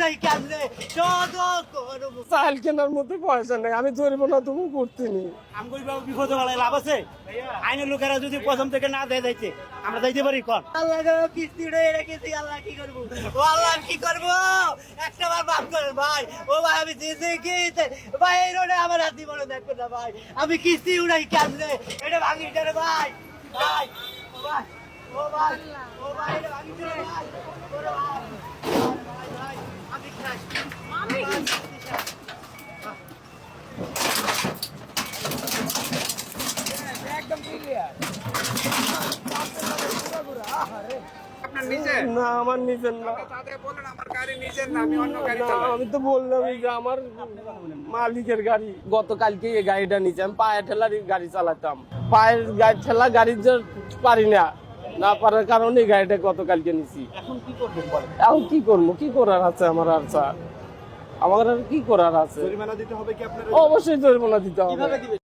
উড়াই কেমনে শোধ করব। চাল কেনার মতো পয়সা নেই, আমি ধরবো না, তুমি করতে নি। আমগুই বাবু বিপদে বাড়ায় লাভ আছে? আইনের লোকেরা যদি প্রথম থেকে না দেয় যাইতে আমরা যাইতে পারি কর। আল্লাহ গো কিস্তি উড়ে রেখেছি, আল্লাহ কি করবো? ও আল্লাহ কি করবো? একটা বার মাফ করেন ভাই। ও ভাই আমি দিয়েছি কি ভাই, এই রোডে আমার হাত দিব না, দেখো না ভাই আমি কিস্তি উড়াই কেমনে, এটা ভাঙি কেন ভাই? ভাই ও ভাই ও ভাই ও ভাই এটা ভাঙি কেন ভাই? ওরে ভাই ভাই ভাই আমি খাই আমি একদম ক্লিয়ার। আপনার নিজের না, আমার নিজের না। তাদের বলেন আমার গাড়ি নিজের না, আমি অন্য গাড়ি না, চালাই। আমি তো বললাম যে আমার মালিকের গাড়ি। গতকালকে এই গাড়িটা নিয়েছি, আমি পায়ে ঠেলার গাড়ি চালাতাম, পায়ের গাড়ি ঠেলা গাড়ি যে পারি না, না পারার কারণে এই গাড়িটা গতকালকে নিয়েছি। এখন কি করবেন বলেন? এখন কি করবো, কি করার আছে আমার? আর স্যার আমার আর কি করার আছে? জরিমানা দিতে হবে কি আপনার? অবশ্যই জরিমানা দিতে হবে। কিভাবে দিবেন?